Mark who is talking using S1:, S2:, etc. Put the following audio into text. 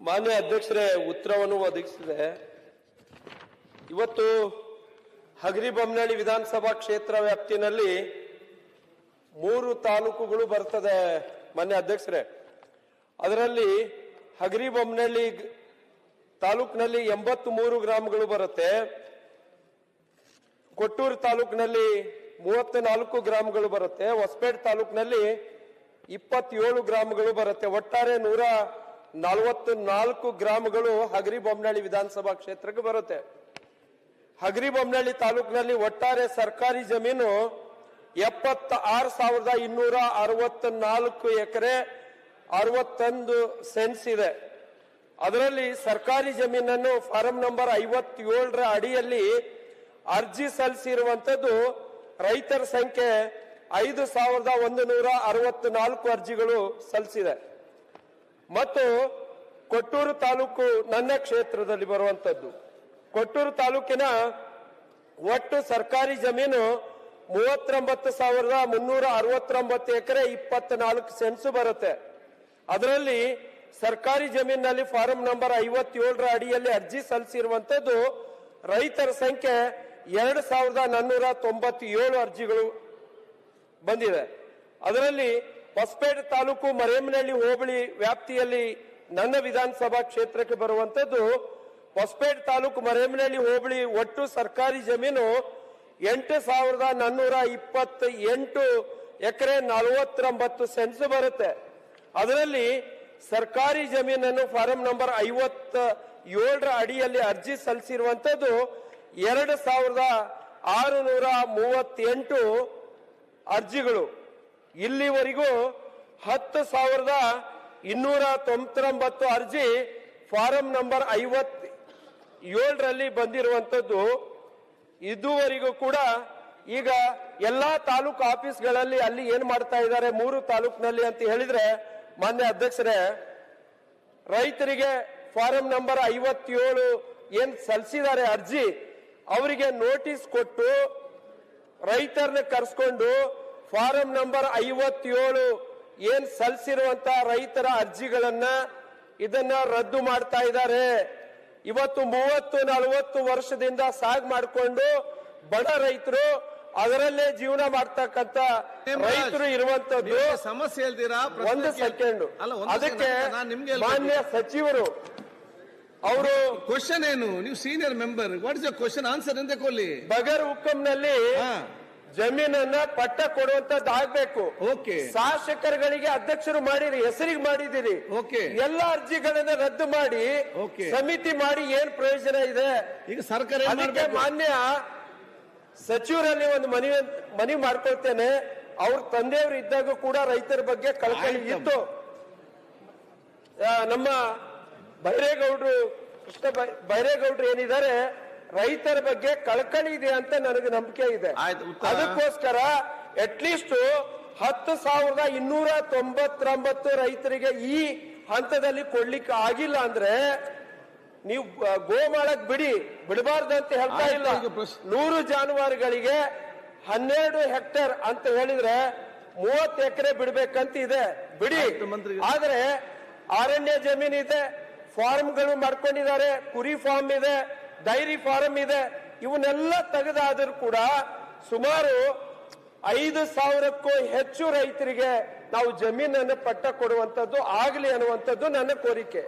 S1: ಮಾನ್ಯ ಅಧ್ಯಕ್ಷರೇ, ಉತ್ತರವನ್ನು ಒದಗಿಸಿದೆ. ಇವತ್ತು ಹಗರಿಬೊಮ್ಮನಹಳ್ಳಿ ವಿಧಾನಸಭಾ ಕ್ಷೇತ್ರ ವ್ಯಾಪ್ತಿನಲ್ಲಿ 3 ತಾಲೂಕುಗಳು ಬರ್ತದೆ ಮಾನ್ಯ ಅಧ್ಯಕ್ಷರೇ. ಅದರಲ್ಲಿ ಹಗರಿಬೊಮ್ಮನಹಳ್ಳಿ ತಾಲೂಕಿನಲ್ಲಿ 83 ಗ್ರಾಮಗಳು ಬರುತ್ತೆ. ಕೊಟ್ಟೂರು ತಾಲೂಕಿನಲ್ಲಿ 34 ಗ್ರಾಮಗಳು ಬರುತ್ತೆ. ಹೊಸಪೇಟೆ ತಾಲೂಕಿನಲ್ಲಿ 27 ಗ್ರಾಮಗಳು ಬರುತ್ತೆ. ಒಟ್ಟಾರೆ 144 ಗ್ರಾಮಗಳು ಹಗರಿಬೊಮ್ಮನಹಳ್ಳಿ ವಿಧಾನಸಭಾ ಕ್ಷೇತ್ರಕ್ಕೆ ಬರುತ್ತೆ. ಹಗರಿಬೊಮ್ಮನಹಳ್ಳಿ ತಾಲೂಕಿನಲ್ಲಿ ಒಟ್ಟಾರೆ ಸರ್ಕಾರಿ ಜಮೀನು 76,264 ಎಕರೆ 61 ಸೆನ್ಸ್ ಇದೆ. ಅದರಲ್ಲಿ ಸರ್ಕಾರಿ ಜಮೀನನ್ನು ಫಾರಂ ನಂಬರ್ 57ರ ಅಡಿಯಲ್ಲಿ ಅರ್ಜಿ ಸಲ್ಲಿಸಿರುವಂತದ್ದು ರೈತರ ಸಂಖ್ಯೆ 5,164 ಅರ್ಜಿಗಳು ಸಲ್ಲಿಸಿದೆ. ಮತ್ತು ಕೊಟ್ಟೂರು ತಾಲೂಕು ನನ್ನ ಕ್ಷೇತ್ರದಲ್ಲಿ ಬರುವಂತದ್ದು. ಕೊಟ್ಟೂರು ತಾಲೂಕಿನ ಒಟ್ಟು ಸರ್ಕಾರಿ ಜಮೀನು 39,369 ಎಕರೆ 24 ಸೆನ್ಸ್ ಬರುತ್ತೆ. ಅದರಲ್ಲಿ ಸರ್ಕಾರಿ ಜಮೀನಿನಲ್ಲಿ ಫಾರಂ ನಂಬರ್ 57ರ ಅಡಿಯಲ್ಲಿ ಅರ್ಜಿ ಸಲ್ಲಿಸಿರುವಂತದ್ದು ರೈತರ ಸಂಖ್ಯೆ 2,497 ಅರ್ಜಿಗಳು ಬಂದಿದೆ. ಅದರಲ್ಲಿ ಹೊಸಪೇಟೆ ತಾಲೂಕು ಮರೇಮನಹಳ್ಳಿ ಹೋಬಳಿ ವ್ಯಾಪ್ತಿಯಲ್ಲಿ ನನ್ನ ವಿಧಾನಸಭಾ ಕ್ಷೇತ್ರಕ್ಕೆ ಬರುವಂತದ್ದು ಹೊಸಪೇಟೆ ತಾಲೂಕು ಮರೇಮನಹಳ್ಳಿ ಹೋಬಳಿ ಒಟ್ಟು ಸರ್ಕಾರಿ ಜಮೀನು 8,428 ಎಕರೆ 49 ಸೆನ್ಸ್ ಬರುತ್ತೆ. ಅದರಲ್ಲಿ ಸರ್ಕಾರಿ ಜಮೀನನ್ನು ಫಾರಂ ನಂಬರ್ 57ರ ಅಡಿಯಲ್ಲಿ ಅರ್ಜಿ ಸಲ್ಲಿಸಿರುವಂತದ್ದು 2,638 ಅರ್ಜಿಗಳು. ಇಲ್ಲಿವರೆಗೂ 10,299 ಅರ್ಜಿ ಫಾರಂ ನಂಬರ್ 57ರಲ್ಲಿ ಬಂದಿರುವಂತದ್ದು. ಇದುವರೆಗೂ ಕೂಡ ಈಗ ಎಲ್ಲಾ ತಾಲೂಕು ಆಫೀಸ್ಗಳಲ್ಲಿ ಅಲ್ಲಿ ಏನ್ ಮಾಡ್ತಾ ಇದ್ದಾರೆ 3 ತಾಲೂಕಿನಲ್ಲಿ ಅಂತ ಹೇಳಿದ್ರೆ ಮಾನ್ಯ ಅಧ್ಯಕ್ಷರೇ, ರೈತರಿಗೆ ಫಾರಂ ನಂಬರ್ 57 ಏನ್ ಸಲ್ಲಿಸಿದ್ದಾರೆ ಅರ್ಜಿ, ಅವರಿಗೆ ನೋಟಿಸ್ ಕೊಟ್ಟು ರೈತರನ್ನ ಕರೆಸ್ಕೊಂಡು ಫಾರಂ ನಂಬರ್ 57 ಏನ್ ಸಲ್ಲಿಸಿರುವಂತ ರೈತರ ಅರ್ಜಿಗಳನ್ನ ಇದನ್ನ ರದ್ದು ಮಾಡ್ತಾ ಇದ್ದಾರೆ. ಇವತ್ತು 30-40 ವರ್ಷದಿಂದ ಸಾಗ್ ಮಾಡಿಕೊಂಡು ಬಡ ರೈತರು ಅದರಲ್ಲೇ ಜೀವನ ಮಾಡ್ತಕ್ಕಂತ ರೈತರು ಇರುವಂತದ್ದು
S2: ಸಮಸ್ಯೆ ಹೇಳ್ತೀರಾ?
S1: 1 ಸೆಕೆಂಡ್. ಅದಕ್ಕೆ ಮಾನ್ಯ ಸಚಿವರು ಅವರು
S2: ಕ್ವಶನ್ ಏನು? ನೀವು senior member, what is the question? Answer ಎಂತ ಕೊಡ್ಲಿ.
S1: ಬಗರ್ ಹುಕ್ಕಂನಲ್ಲಿ ಜಮೀನನ್ನ ಪಟ್ಟ ಕೊಡುವಂತದ್ದು ಆಗ್ಬೇಕು.
S2: ಓಕೆ.
S1: ಶಾಸಕರುಗಳಿಗೆ ಅಧ್ಯಕ್ಷರು ಮಾಡಿರಿ, ಹೆಸರಿಗೆ ಮಾಡಿದಿರಿ.
S2: ಓಕೆ. ಎಲ್ಲ
S1: ಅರ್ಜಿಗಳನ್ನ ರದ್ದು ಮಾಡಿ ಸಮಿತಿ ಮಾಡಿ ಏನ್ ಪ್ರಯೋಜನ ಇದೆ?
S2: ಈಗ ಸರ್ಕಾರ
S1: ಅದಕ್ಕೆ ಮಾನ್ಯ ಸಚಿವರಲ್ಲಿ ಒಂದು ಮನವಿ ಮಾಡ್ಕೊಳ್ತೇನೆ. ಅವ್ರ ತಂದೆಯವರು ಇದ್ದಾಗ ಕೂಡ ರೈತರ ಬಗ್ಗೆ ಕಳಕಳಿ ಇತ್ತು. ನಮ್ಮ ಬೈರೇಗೌಡರು, ಕೃಷ್ಣ ಬೈರೇಗೌಡರು ಏನಿದ್ದಾರೆ, ರೈತರ ಬಗ್ಗೆ ಕಳಕಳಿ ಇದೆ ಅಂತ ನನಗೆ ನಂಬಿಕೆ ಇದೆ. ಅದಕ್ಕೋಸ್ಕರ ಅಟ್ಲೀಸ್ಟ್ 10,299 ರೈತರಿಗೆ ಈ ಹಂತದಲ್ಲಿ ಕೊಡ್ಲಿಕ್ಕೆ ಆಗಿಲ್ಲ ಅಂದ್ರೆ ನೀವು ಗೋ ಮಾಡಕ್ ಬಿಡಬಾರ್ದು ಅಂತ ಹೇಳ್ತಾ ಇಲ್ಲ. 100 ಜಾನುವಾರುಗಳಿಗೆ 12 ಹೆಕ್ಟೇರ್ ಅಂತ ಹೇಳಿದ್ರೆ 30 ಎಕರೆ ಬಿಡ್ಬೇಕಂತ ಇದೆ, ಬಿಡಿ. ಆದ್ರೆ ಅರಣ್ಯ ಜಮೀನ್ ಇದೆ, ಫಾರ್ಮ್ಗಳು ಮಾಡ್ಕೊಂಡಿದ್ದಾರೆ, ಕುರಿ ಫಾರ್ಮ್ ಇದೆ, ಡೈರಿ ಫಾರ್ಮ್ ಇದೆ. ಇವನ್ನೆಲ್ಲ ತೆಗೆದಾದರೂ ಕೂಡ ಸುಮಾರು 5,000ಕ್ಕೂ ಹೆಚ್ಚು ರೈತರಿಗೆ ನಾವು ಜಮೀನನ್ನು ಪಟ್ಟ ಕೊಡುವಂತದ್ದು ಆಗಲಿ ಅನ್ನುವಂಥದ್ದು ನನ್ನ ಕೋರಿಕೆ.